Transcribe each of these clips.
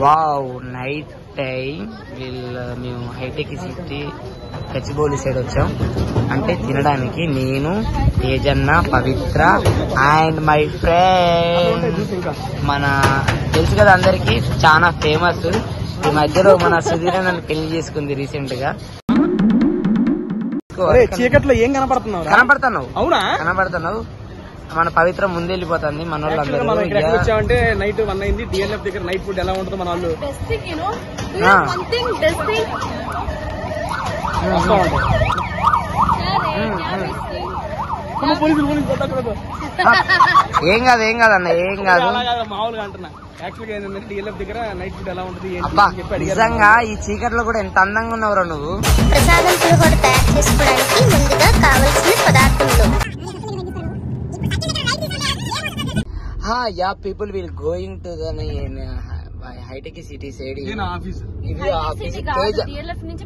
Wow, night time మేము hitech city Gachibowli side వచ్చాం. అంటే తినడానికి నేను, తేజన్న, పవిత్ర అండ్ మై ఫ్రెండ్ మన తెలుసు కదా అందరికి, చాలా ఫేమస్. ఈ మధ్యలో మన సుధీర నన్ను పెళ్లి చేసుకుంది రీసెంట్ గా. చీకట్లో ఏం కనపడుతున్నావు? అవునా? కనపడుతున్నావు. మన పవిత్ర ముందు వెళ్ళిపోతుంది. మన వాళ్ళు వచ్చామంటే నైట్ 1 అయింది. డిఎల్ఎఫ్ దగ్గర నైట్ ఫుడ్ ఎలా ఉంటుందో మన వాళ్ళు ఏం కాదు అన్న, ఏం కాదు. మామూలుగా అంటున్నా. యాక్చువల్గా ఏంటంటే డిఎల్ఎఫ్ దగ్గర నైట్ ఫుడ్ ఎలా ఉంటుంది అబ్బా, నిజంగా ఈ చీకట్లో కూడా ఎంత అందంగా ఉన్నవరా నువ్వు. ప్రసాదం పులిహోర తయారు చేసుకోవడానికి ముందుగా కావలసిన పదార్థాలు. Yeah, people will going to the high-tech city side. TLF నుంచి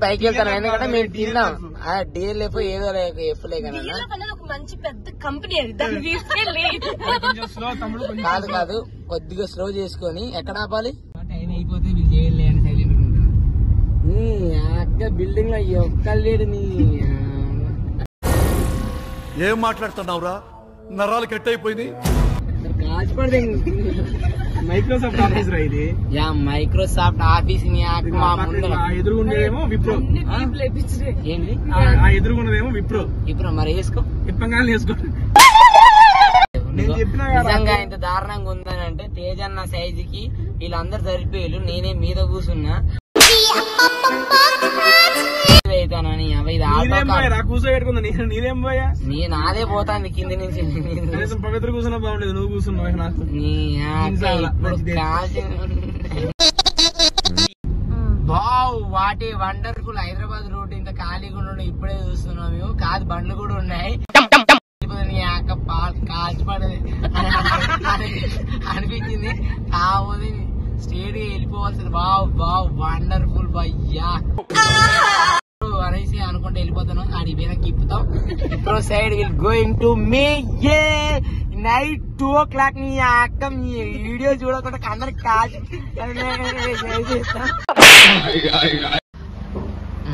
పైకి వెళ్తాను. ఎందుకంటే మేము తిన్నాం. DLF ఏదో ఎఫ్లే కదా, మంచి పెద్ద కంపెనీ అది. కాదు కొద్దిగా స్లో చేసుకొని ఎక్కడ ఆపాలి. టైం అయిపోతే వీళ్ళు చేయలే అని సైలెంట్ ఉంటాను. అక్క బిల్డింగ్ లో ఒక్కలేడు. నీ ఏం మాట్లాడుతున్నావురా? నరాలు కట్ అయిపోయింది. మైక్రోసాఫ్ట్ ఆఫీస్ రా ఇది. మైక్రోసాఫ్ట్ ఆఫీస్ ఎదురుగుండేదేమో విప్రో. ఏంటి ఎదురుగున్నదేమో విప్రో. ఇప్పుడు మరి వేసుకో, ఇప్పంగానే వేసుకో. నిజంగా ఇంత దారుణంగా ఉందని అంటే తేజన్న సైజుకి వీళ్ళందరూ సరిపోయారు. నేనే మీద కూర్చున్నా అవుతానని. నాదే పోతాంది కింది నుంచి. పవిత్ర కూర్చున్నా బాగుండేది, నువ్వు కూర్చున్నావు. వాటి వండర్ఫుల్ హైదరాబాద్ రోడ్ ఇంత ఖాళీగా ఉండడం ఇప్పుడే చూస్తున్నాం మేము. కాదు బండ్లు కూడా ఉన్నాయి. కాల్చిపడేది అనిపించింది. కాకపోతే స్టేట్ గా వెళ్ళిపోవాల్సింది. బావ్ వండర్ఫుల్ భయ్యా అనేసి అనుకుంటే వెళ్ళిపోతాను. ఆడికి వెనక్కి ఇప్పుతాం. ఇప్పుడు side will going to May night 2 o'clock. నీ అక్క మీ వీడియో చూడకుండా అందరికి కాల్చి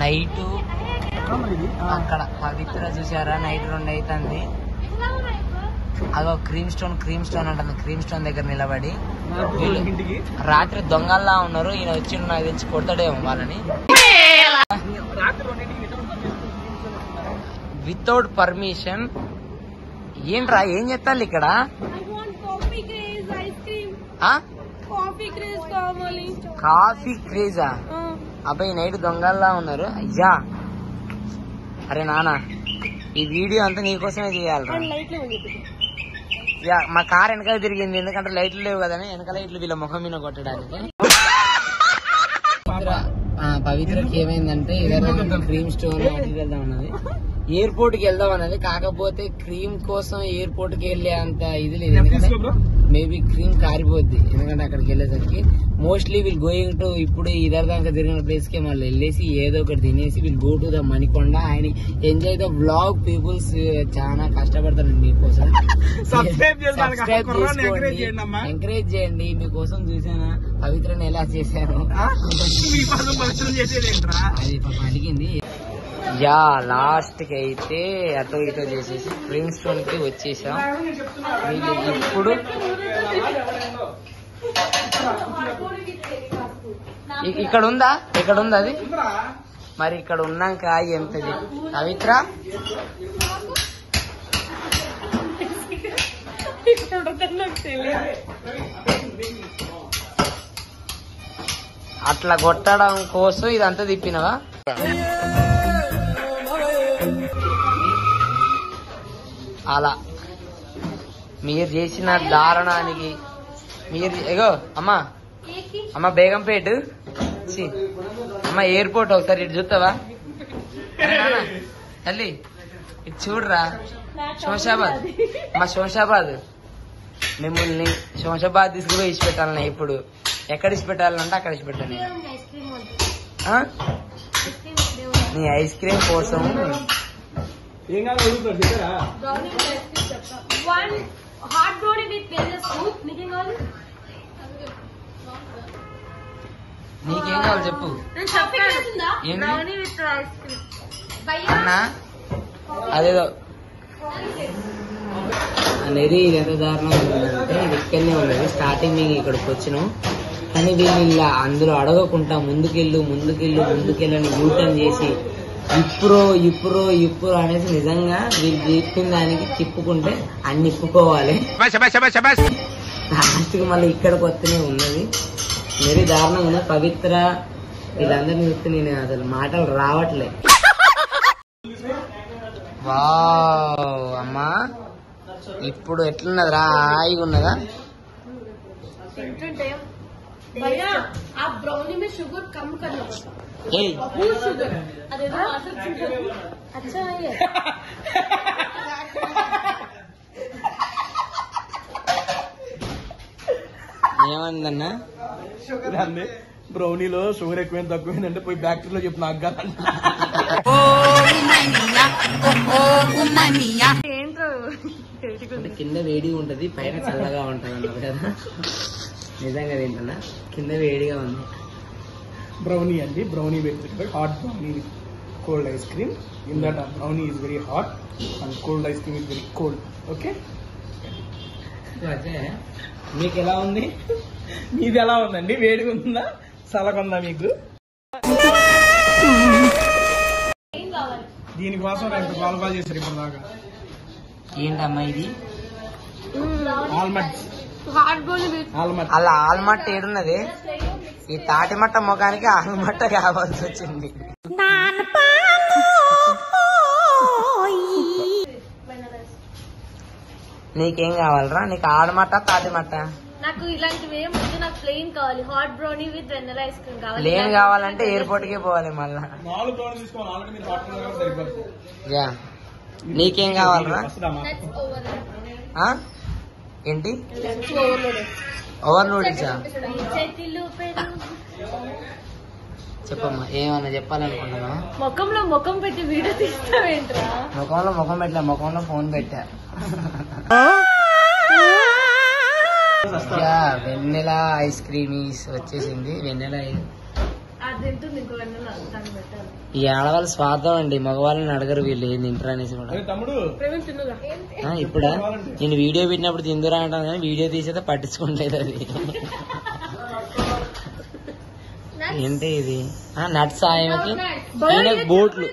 నైట్ అక్కడ పవిత్ర చూసారా? నైట్ 2 అవుతుంది. అదో క్రీమ్ స్టోన్ అంటుంది. క్రీమ్ స్టోన్ దగ్గర నిలబడి రాత్రి దొంగల్లా ఉన్నారు. ఈయన వచ్చి నాకు తెచ్చి కొడతాడేమో వాళ్ళని. Without permission. ఏంట్రా ఏం చెప్తాను ఇక్కడ? కాఫీ క్రేజా? అబ్బాయి నైట్ దొంగల్లా ఉన్నారు. అయ్యా అరే నాన్న, ఈ వీడియో అంతా నీకోసమే చేయాలరా. మా కార్ వెనకాల తిరిగింది. ఎందుకంటే లైట్లు లేవు కదని. వెనకాల లైట్లు వీళ్ళ ముఖం మీద కొట్టడానికి. పవిత్రకి ఏమైందంటే ఏదైనా క్రీమ్ స్టోన్ వెళ్దాం అన్నది, ఎయిర్పోర్ట్ కి వెళ్దాం అన్నది. కాకపోతే క్రీమ్ కోసం ఎయిర్పోర్ట్ కి వెళ్లే అంత ఇది లేదు. ఎందుకంటే మేబీ క్రీమ్ కారిపోద్ది. ఎందుకంటే అక్కడికి వెళ్ళేసరికి మోస్ట్లీ వీల్ గోయింగ్ టు ఇప్పుడు ఇదర్ దాకా తిరిగిన ప్లేస్ కి మళ్ళీ వెళ్ళేసి ఏదో ఒకటి తినేసి we'll go to the Manikonda and enjoy the vlog. Peoples చాలా కష్టపడతారు మీకోసం. ఎంకరేజ్ చేయండి. మీకోసం చూసానా పవిత్రని ఎలా చేశాను అది అడిగింది. లాస్ట్ కి అయితే అటో ఇటో చేసేసి క్రీమ్ స్టోన్ కి వచ్చేసాం. వీళ్ళు ఇప్పుడు ఇక్కడ ఉందా అది మరి? ఇక్కడ ఉన్నాక ఎంతది పవిత్ర? అట్లా కొట్టడం కోసం ఇదంతా తిప్పినవా? అలా మీరు చేసిన దారుణానికి మీరు ఎగో అమ్మ బేగంపేట అమ్మ ఎయిర్పోర్ట్ ఒకసారి ఇటు చూస్తావా తల్లి? ఇటు చూడరా. శంషాబాద్ మిమ్మల్ని శంషాబాద్ తీసుకుపోయి ఇచ్చి పెట్టాలన్నా. ఇప్పుడు ఎక్కడ ఇచ్చి పెట్టాలంటే అక్కడ ఇచ్చి పెట్టాను. నీ ఐస్ క్రీమ్ కోసం కావాలి చెప్పు అన్నా అదేదో అనేది ఇది ఎంత దారుణం ఉందంటే ఇది ఇక్కడనే ఉన్నది స్టార్టింగ్ మేము ఇక్కడికి వచ్చినాం కానీ వీళ్ళు ఇలా అందులో అడగకుండా ముందుకెళ్ళని యూటర్న్ చేసి ఇప్పుడు అనేసి నిజంగా వీళ్ళు చెప్పిన దానికి తిప్పుకుంటే అన్ని ఇప్పుకోవాలి లాస్ట్ కి మళ్ళీ ఇక్కడికి వస్తేనే ఉన్నది మరీ దారుణంగా ఉన్నది. పవిత్ర వీళ్ళందరినీ చూస్తే నేను అసలు మాటలు రావట్లే. వావ్ అమ్మా ఇప్పుడు ఎట్లున్నది రా హాయిగా ఉన్నదా? ఏమందన్నా బ్రౌనీలో షుగర్ ఎక్కువైంది తక్కువైందంటే పోయి బ్యాక్టరీలో చెప్పు నాకు కాదు. కింద వేడిగా ఉంటది పైన చల్లగా ఉంటది అన్నారు కదా, నిజంగా తింటున్నా కింద వేడిగా ఉంది. బ్రౌనీ అండి, brownie with hot brownie with cold ice cream. In that brownie is very hot and cold ice cream is very cold. Okay మీకు ఎలా ఉంది? మీది ఎలా ఉందండి? వేడిగా ఉందా చల్లగా మీకు? దీనికోసం ఎంత కాల్ చేశారు ఇప్పుడు దాకా? ఏంటమ్మా ఇది? ఆల్మండ్ అలా ఆల్మట్ట ఏడున్నది? ఈ తాటిమట్ట ముఖానికి ఆల్మట్ట కావాల్సి వచ్చింది. నీకేం కావాలరా? నీకు ఆడమట్ట తాటిమట్ట? నాకు ఇలాంటివి ఏం వద్దు, నాకు ప్లెయిన్ కావాలి. Hot brownie with vanilla ice cream కావాలి. ప్లేన్ కావాలంటే ఎయిర్పోర్ట్ కే పోవాలి మళ్ళా. 4 బ్రౌనీ తీసుకోవాలి, ఆల్రెడీ మీరు హాట్ బ్రౌనీ సరిపోతుంది. యా నీకేం కావాలరా? That's ఏంటి ఓవర్ నూడిల్సా? చెప్పమ్మా ఏమన్నా చెప్పాలనుకుంటున్నా? ముఖంలో ముఖం పెట్టి వీడియో తీస్తావేంట్రా? ముఖంలో ముఖం పెట్టలే, ముఖంలో ఫోన్ పెట్టా. వెన్నెలా ఐస్ క్రీమ్ వచ్చేసింది. వెన్నెలా అది తింటుంది ఇంకో వెన్నెలా దాన్ని పెట్టాలి. ఈ ఆడవాళ్ళ స్వార్థం అండి, మగవాళ్ళని అడగరు వీళ్ళు ఏం తింటారు అనేసి కూడా. తమ్ముడు ఇప్పుడా నేను వీడియో పెట్టినప్పుడు తిందురా అంటాను కానీ వీడియో తీసేది పట్టించుకోలేదు. అది ఏంటి ఇది? నట్స్ ఆయనకి బోట్లు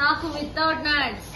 నాకు వితౌట్ నట్స్.